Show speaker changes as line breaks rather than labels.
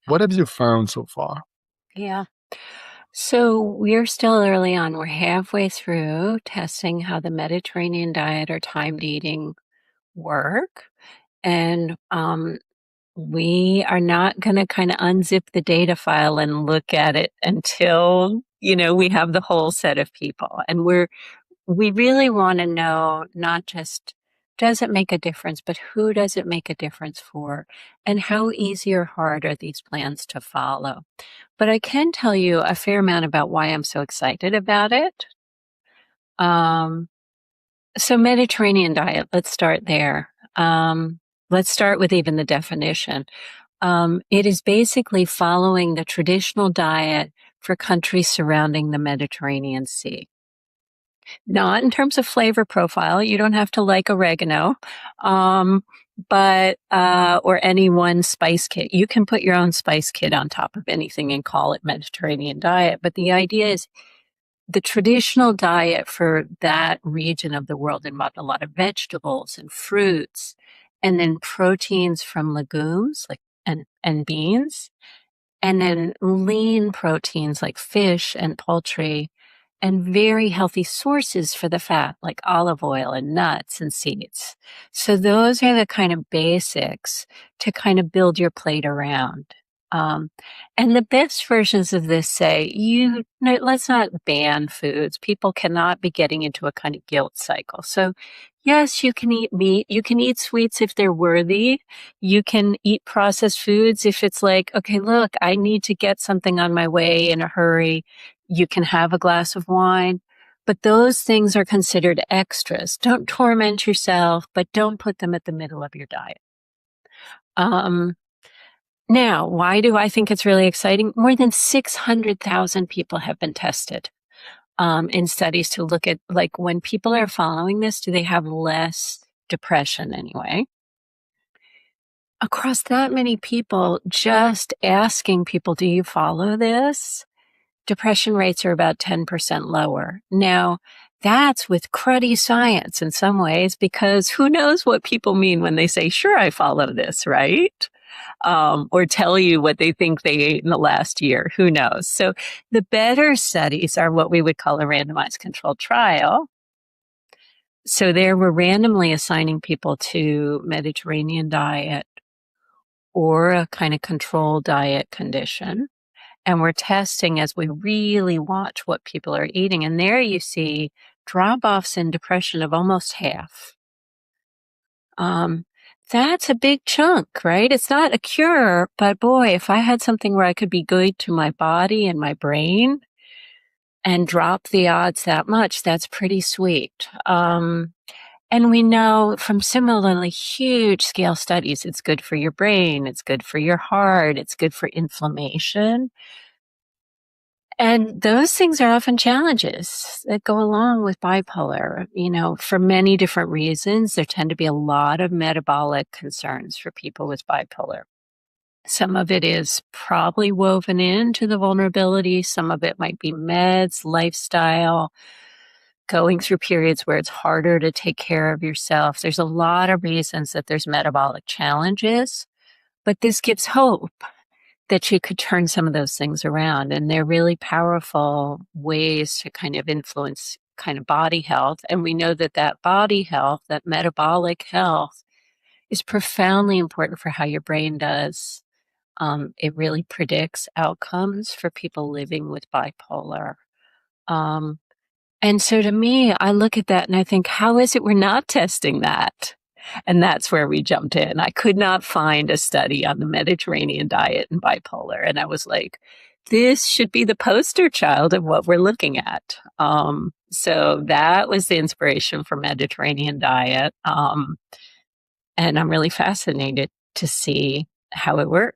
What have you found so far?
Yeah. So we're still early on. We're halfway through testing how the Mediterranean diet or timed eating work. And we are not going to kind of unzip the data file and look at it until, we have the whole set of people. And we really want to know not just does it make a difference, but who does it make a difference for? And how easy or hard are these plans to follow? But I can tell you a fair amount about why I'm so excited about it. Um, so Mediterranean diet, let's start there. Let's start with even the definition. It is basically following the traditional diet for countries surrounding the Mediterranean Sea. Not in terms of flavor profile. You don't have to like oregano. But or any one spice kit. You can put your own spice kit on top of anything and call it Mediterranean diet. But the idea is the traditional diet for that region of the world involved a lot of vegetables and fruits, and then proteins from legumes like and beans, and then lean proteins like fish and poultry, and very healthy sources for the fat like olive oil and nuts and seeds. So those are the kind of basics to kind of build your plate around. Um, and the best versions of this say, no, let's not ban foods. People cannot be getting into a kind of guilt cycle. So yes, you can eat meat. You can eat sweets if they're worthy. You can eat processed foods if it's like, okay, look, I need to get something on my way in a hurry. You can have a glass of wine, but those things are considered extras. Don't torment yourself, but don't put them at the middle of your diet. Um, Now, why do I think it's really exciting? More than 600,000 people have been tested in studies to look at, like, when people are following this, do they have less depression anyway? Across that many people, just asking people, do you follow this? Depression rates are about 10% lower. Now, that's with cruddy science in some ways, because who knows what people mean when they say, sure, I follow this, right? Or tell you what they think they ate in the last year. Who knows? So the better studies are what we would call a randomized controlled trial. So there we're randomly assigning people to Mediterranean diet or a kind of controlled diet condition. And we're testing as we really watch what people are eating. And there you see drop offs in depression of almost half. Um, that's a big chunk, right? It's not a cure, but boy, if I had something where I could be good to my body and my brain and drop the odds that much, that's pretty sweet. And we know from similarly huge scale studies, it's good for your brain, it's good for your heart, it's good for inflammation. And those things are often challenges that go along with bipolar. For many different reasons, there tend to be a lot of metabolic concerns for people with bipolar. Some of it is probably woven into the vulnerability. Some of it might be meds, lifestyle, going through periods where it's harder to take care of yourself. There's a lot of reasons that there's metabolic challenges, but this gives hope that you could turn some of those things around. And they're really powerful ways to kind of influence kind of body health. And we know that that body health, that metabolic health, is profoundly important for how your brain does. It really predicts outcomes for people living with bipolar. Um, and so to me, I look at that and I think, how is it we're not testing that? And that's where we jumped in. I could not find a study on the Mediterranean diet and bipolar. And I was like, this should be the poster child of what we're looking at. So that was the inspiration for Mediterranean diet. And I'm really fascinated to see how it works.